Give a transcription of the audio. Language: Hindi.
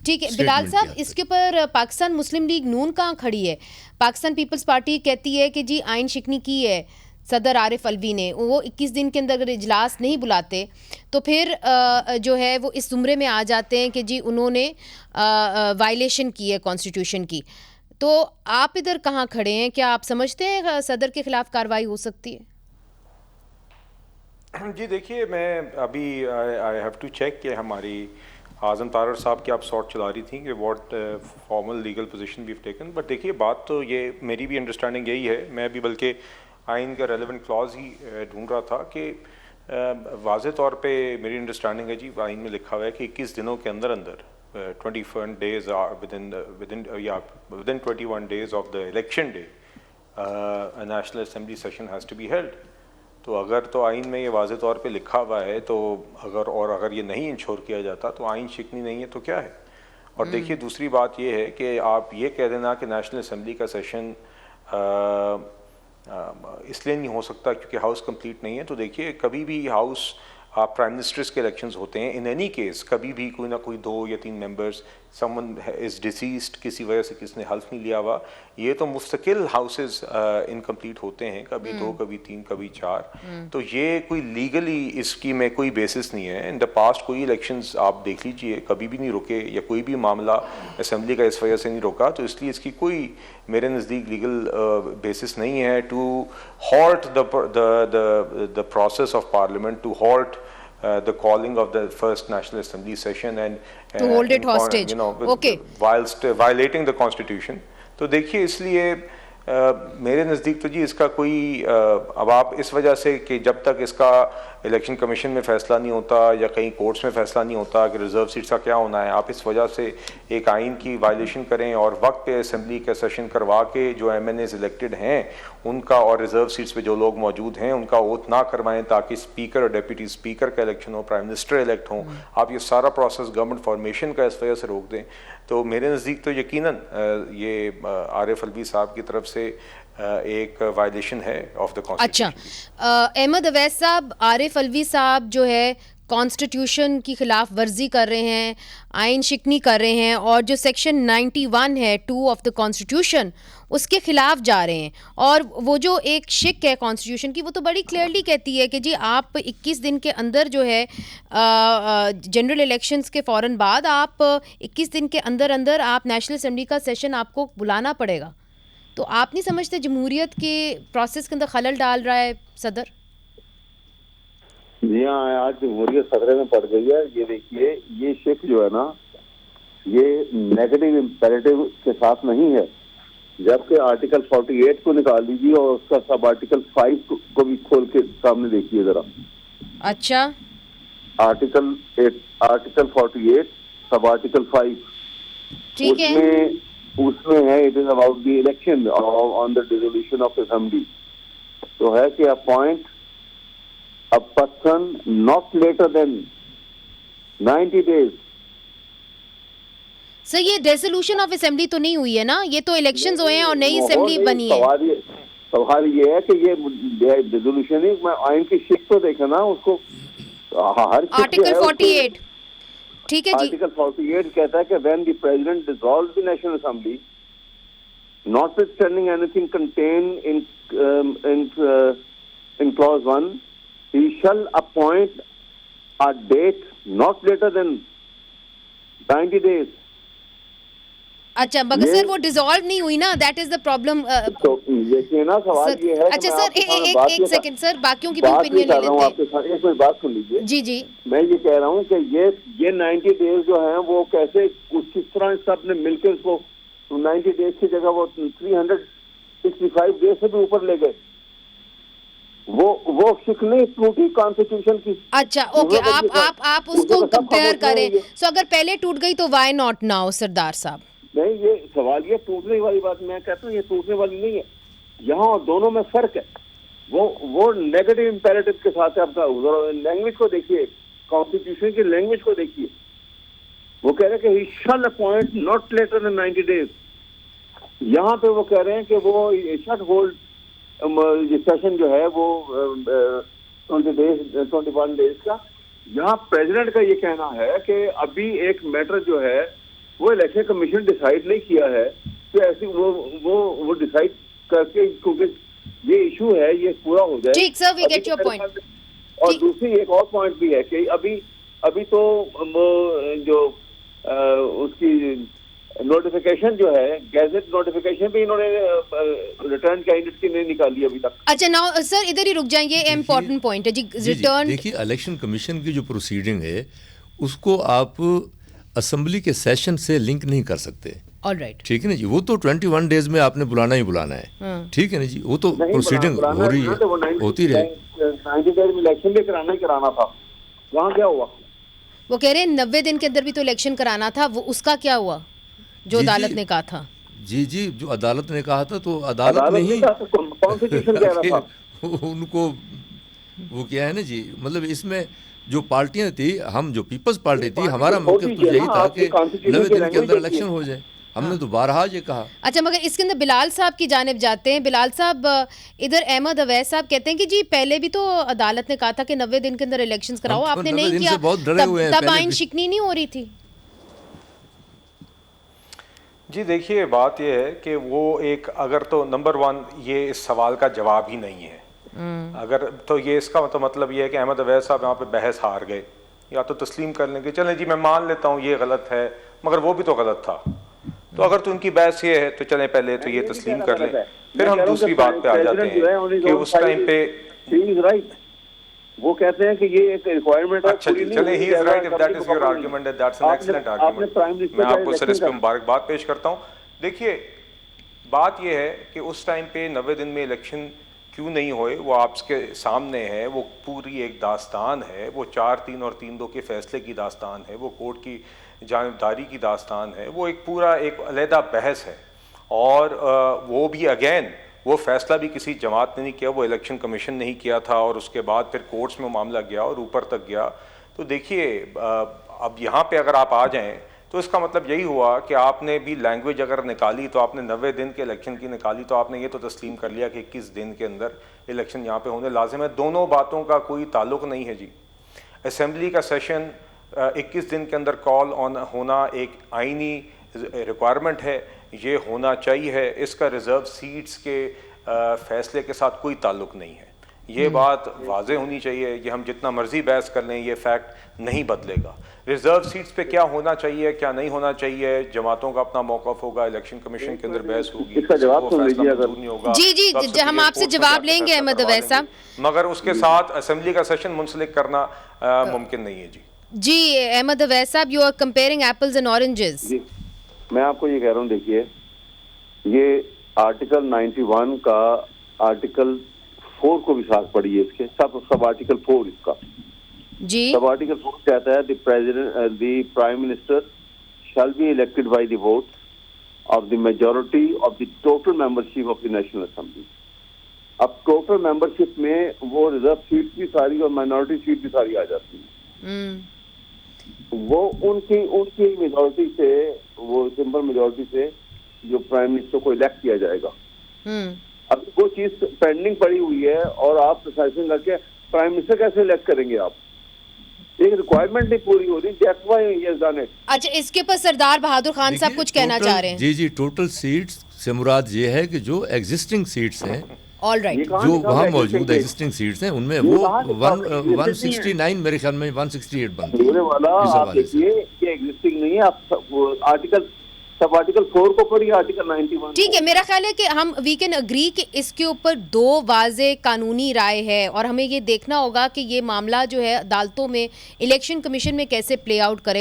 ठीक है बिलाल साहब, इसके ऊपर पाकिस्तान मुस्लिम लीग नून कहाँ खड़ी है? पाकिस्तान पीपल्स पार्टी कहती है कि जी आइन शिकनी की है सदर आरिफ अलवी ने, वो 21 दिन के अंदर अगर इजलास नहीं बुलाते तो फिर जो है वो इस जुमरे में आ जाते हैं कि जी उन्होंने वायलेशन की है कॉन्स्टिट्यूशन की। तो आप इधर कहाँ खड़े हैं? क्या आप समझते हैं सदर के खिलाफ कार्रवाई हो सकती है? जी देखिए, मैं अभी आई हैव टू चेक कि हमारी आज़म तारर साहब की आप सॉर्ट चला रही थी कि what formal legal position we have taken, but देखिए बात तो ये मेरी भी अंडरस्टैंडिंग यही है, मैं भी बल्कि आइन का रेलेवेंट क्लॉज ही ढूंढ रहा था कि वाज़े तौर पे मेरी अंडरस्टैंडिंग है जी, आइन में लिखा हुआ है कि 21 दिनों के अंदर अंदर 21 days within 21 days of the election day a national assembly session has to be held। तो अगर तो आइन में ये वाज़े तौर पे लिखा हुआ है तो अगर ये नहीं इंश्योर किया जाता तो आइन शिकनी नहीं है तो क्या है। और देखिए दूसरी बात ये है कि आप ये कह देना कि नेशनल असेंबली का सेशन इसलिए नहीं हो सकता क्योंकि हाउस कंप्लीट नहीं है। तो देखिए कभी भी हाउस प्राइम मिनिस्टर्स के इलेक्शंस होते हैं, इन एनी केस कभी भी कोई ना कोई 2 या 3 मेंबर्स, समवन इज़ डिसीज्ड, किसी वजह से किसने हल्फ नहीं लिया हुआ, ये तो मुस्तकिल हाउसेस इनकम्प्लीट होते हैं, कभी 2 कभी 3 कभी 4। तो ये कोई लीगली इसकी में कोई बेसिस नहीं है। इन द पास्ट कोई इलेक्शंस आप देख लीजिए कभी भी नहीं रुके या कोई भी मामला असेंबली का इस वजह से नहीं रोका, तो इसलिए इसकी कोई मेरे नज़दीक लीगल बेसिस नहीं है to halt the process of parliament, to halt the calling of the first National Assembly session and to hold it hostage, okay, whilst violating the constitution। तो देखिए इसलिए मेरे नज़दीक तो जी इसका कोई अब आप इस वजह से कि जब तक इसका इलेक्शन कमीशन में फ़ैसला नहीं होता या कहीं कोर्ट्स में फ़ैसला नहीं होता कि रिज़र्व सीट्स का क्या होना है, आप इस वजह से एक आइन की वायलेशन करें और वक्त पे असेंबली का सेशन करवा के जो MNAs इलेक्टेड हैं उनका और रिज़र्व सीट्स पे जो लोग मौजूद हैं उनका ओथ ना करवाएं ताकि स्पीकर और डिप्टी स्पीकर का इलेक्शन हो, प्राइम मिनिस्टर इलेक्ट हों, आप ये सारा प्रोसेस गवर्नमेंट फॉर्मेशन का इस वजह से रोक दें, तो मेरे नज़दीक तो यकीनन ये आरिफ अलवी साहब की तरफ से एक वायलेशन है ऑफ द कॉन्स्टिट्यूशन। अच्छा, अहमद अवैस साहब, आरिफ अलवी साहब जो है कॉन्स्टिट्यूशन की खिलाफ वर्जी कर रहे हैं, आइन शिकनी कर रहे हैं और जो सेक्शन 91 है 2 ऑफ द कॉन्स्टिट्यूशन उसके खिलाफ जा रहे हैं। और वो जो एक शिक है कॉन्स्टिट्यूशन की वो तो बड़ी क्लियरली कहती है कि जी आप 21 दिन के अंदर जो है जनरल इलेक्शंस के फ़ौरन बाद आप 21 दिन के अंदर अंदर आप नेशनल असेंबली का सेशन आपको बुलाना पड़ेगा। तो आप नहीं समझते जमहूरियत के प्रोसेस के अंदर खलल डाल रहा है सदर? जी हाँ, आज जमहूरियत खतरे में पड़ गई है। ये देखिए ये शिक जो है ना ये नेगेटिव इम्पेरेटिव के साथ नहीं है, जबकि आर्टिकल 48 को निकाल लीजिए और उसका सब आर्टिकल 5 को भी खोल के सामने देखिए जरा। अच्छा, आर्टिकल 48 सब आर्टिकल 5, ठीक है, उसमें है it is about the election on the dissolution of assembly. तो है कि appoint a person not later than 90 days। Sir ये डिसोल्यूशन ऑफ असेंबली तो नहीं हुई है ना, ये तो इलेक्शंस हुए हैं और नई असेंबली बनी है। सवाल ये है कि ये डिसोल्यूशन ही, मैं आइन की शिक तो देखा ना उसको, हर आर्टिकल 48, ठीक है जी। आर्टिकल 48 कहता है कि when the president dissolves the national assembly notwithstanding anything contained in clause 1 he shall appoint a date not later than 90 days। अच्छा, मगर सर वो डिसॉल्व नहीं हुई ना, दैट इज द प्रॉब्लम। तो देखिए ना सवाल ये है। अच्छा सर एक सेकंड सर, बाकियों की भी ओपिनियन ले लेते हैं। आपके साथ एक मिनट बात सुन लीजिए। जी जी, मैं ये कह रहा हूँ कि ये 90 days जो हैं वो कैसे किस तरह सब ने मिलकर इसको 90 days की जगह वो 365 days से भी ऊपर ले गए। वो शिक नहीं टूटी कॉन्स्टिट्यूशन की। अच्छा ओके, आप उसको कंपेयर करें। सो अगर पहले टूट गई तो व्हाई नॉट नाउ सरदार साहब? नहीं, ये सवाल ये टूटने वाली बात मैं कहता हूँ, ये टूटने वाली नहीं है। यहाँ और दोनों में फर्क है। वो नेगेटिव इंपेरेटिव के साथ है। आपका लैंग्वेज को देखिए, कॉन्स्टिट्यूशन की लैंग्वेज को देखिए। वो कह रहे हैं कि he shall appoint not later than 90 days। यहाँ पे वो कह रहे हैं कि वो शैल होल्ड सेशन जो है वो 21 days का। यहाँ प्रेसिडेंट का ये कहना है कि अभी एक मैटर जो है वो इलेक्शन कमीशन डिसाइड नहीं किया है, तो ऐसी वो डिसाइड करके, क्योंकि ये इशू है ये पूरा हो जाए। ठीक sir, we get your point. और दूसरी एक और पॉइंट भी है कि अभी तो जो उसकी नोटिफिकेशन जो है, गैजेट नोटिफिकेशन भी इन्होंने रिटर्न कैंडिडेट की नहीं निकाली अभी तक। अच्छा नाउ सर इधर ही रुक जाएंगे, इम्पोर्टेंट पॉइंट है जी। रिटर्न देखिए, इलेक्शन कमीशन की जो प्रोसीडिंग है उसको आप असेंबली के सेशन से लिंक नहीं कर सकते। ऑलराइट, ठीक है ना जी, वो तो 21 डेज में आपने बुलाना ही बुलाना है। ठीक है ना जी, वो तो प्रोसीडिंग हो रही है, होती रहे। 90 डेज में इलेक्शन भी कराना था, वहाँ क्या हुआ? वो कह रहे हैं 90 दिन के अंदर भी तो इलेक्शन कराना था, वो उसका क्या हुआ जो अदालत ने कहा था? जी, जो अदालत ने कहा था, तो अदालत ने ही कॉन्स्टिट्यूशन कह रहा था उनको, वो क्या है ना जी, मतलब इसमें जो पार्टियां थी, हम जो पीपल्स पार्टी थी, हमारा मकसद तो यही था कि 90 दिन के अंदर इलेक्शन हो जाए। हमने तो बारहा ये कहा। अच्छा, मगर इसके अंदर बिलाल साहब की जानिब जाते हैं। बिलाल साहब, इधर अहमद अवैस साहब कहते हैं कि जी पहले भी तो अदालत ने कहा था कि 90 दिन के अंदर इलेक्शंस कराओ, आपने नहीं किया, तब आइन शिकनी नहीं हो रही थी। जी देखिए, बात यह है कि वो एक, अगर तो नंबर 1 ये इस सवाल का जवाब ही नहीं है। अगर तो ये इसका मतलब ये है कि अहमद अवैस साहब यहाँ पे बहस हार गए, या तो तस्लीम कर लेंगे, चलें जी मैं मान लेता हूँ ये गलत है, मगर वो भी तो गलत था। तो अगर तो उनकी बहस ये है तो चलें पहले तो ये तस्लीम कर लें, फिर हम दूसरी बात पे आ जाते हैं कि उस टाइम पे वो कहते हैं कि ये एक रिक्वायरमेंट है। अच्छा जी, चलें, he is right if that is your argument, that's an excellent argument. मैं आपको सर इस पे मुबारकबाद पेश करता हूँ। देखिए, बात ये है कि उस टाइम पे 90 दिन में इलेक्शन क्यों नहीं हुए, वो आपके सामने है। वो पूरी एक दास्तान है, वो 4-3 और 3-2 के फैसले की दास्तान है, वो कोर्ट की जानिबदारी की दास्तान है, वो एक पूरा एक अलहदा बहस है। और वो भी अगेन, वो फैसला भी किसी जमात ने नहीं किया, वो इलेक्शन कमीशन ने ही किया था, और उसके बाद फिर कोर्ट्स में मामला गया और ऊपर तक गया। तो देखिए, अब यहाँ पे अगर आप आ जाएं तो इसका मतलब यही हुआ कि आपने भी लैंग्वेज अगर निकाली तो आपने 90 दिन के इलेक्शन की निकाली, तो आपने ये तो तस्लीम कर लिया कि 21 दिन के अंदर इलेक्शन यहाँ पे होने लाजिम है। दोनों बातों का कोई ताल्लुक नहीं है जी। असेंबली का सेशन 21 दिन के अंदर कॉल ऑन होना एक आइनी रिक्वायरमेंट है, ये होना चाहिए है। इसका रिजर्व सीट्स के फैसले के साथ कोई ताल्लुक नहीं है। ये बात वाज़ेह होनी चाहिए। ये हम जितना मर्जी बहस कर लें, ये फैक्ट नहीं बदलेगा। रिजर्व सीट्स पे क्या होना चाहिए, क्या नहीं होना चाहिए, जमातों का अपना मौक़िफ़ होगा, इलेक्शन कमीशन के अंदर बहस होगी, इसका जवाब सुन लीजिए अगर नहीं होगा। जी, हम आपसे जवाब लेंगे अहमद अवैस साहब, मगर उसके साथ असेंबली का सेशन मुंसलिक करना मुमकिन नहीं है जी। अहमद अवैस साहब, you are comparing apples and oranges. मैं आपको ये कह रहा हूँ, देखिए, ये आर्टिकल 91 का आर्टिकल 4 को भी साथ पढ़िए, इसके सब आर्टिकल 4 इसका जी। सब आर्टिकल 4 कहता है, the prime minister shall be elected by the vote of the majority of the total membership of the national assembly. अब टोटल मेंबरशिप में वो रिजर्व सीट भी सारी और माइनॉरिटी सीट भी सारी आ जाती है। वो उनकी मेजॉरिटी से, वो सिंपल मेजॉरिटी से जो प्राइम मिनिस्टर को इलेक्ट किया जाएगा। अब वो चीज पेंडिंग पड़ी हुई है और आप प्रिसाइजिंग करके प्राइम मिनिस्टर कैसे इलेक्ट करेंगे? आप एक रिक्वायरमेंट नहीं पूरी हो रही, that's why he has done it. अच्छा, इसके ऊपर सरदार बहादुर खान साहब कुछ कहना चाह रहे हैं। जी, टोटल सीट्स से मुराद ये है कि जो एग्जिस्टिंग सीट्स हैं, ऑल राइट, जो वहाँ मौजूद एग्जिस्टिंग सीट्स हैं, उनमें वो 169 मेरे ख्याल में 168 बनती है। आप देखिए कि एग्जिस्टिंग नहीं है। आप आर्टिकल सब आर्टिकल 4 को पढ़िए, आर्टिकल 91। ठीक है, मेरा ख्याल है कि हम वी कैन अग्री कि इसके ऊपर 2 वाज़े कानूनी राय है, और हमें ये देखना होगा कि ये मामला जो है अदालतों में इलेक्शन कमीशन में कैसे प्ले आउट करेगा।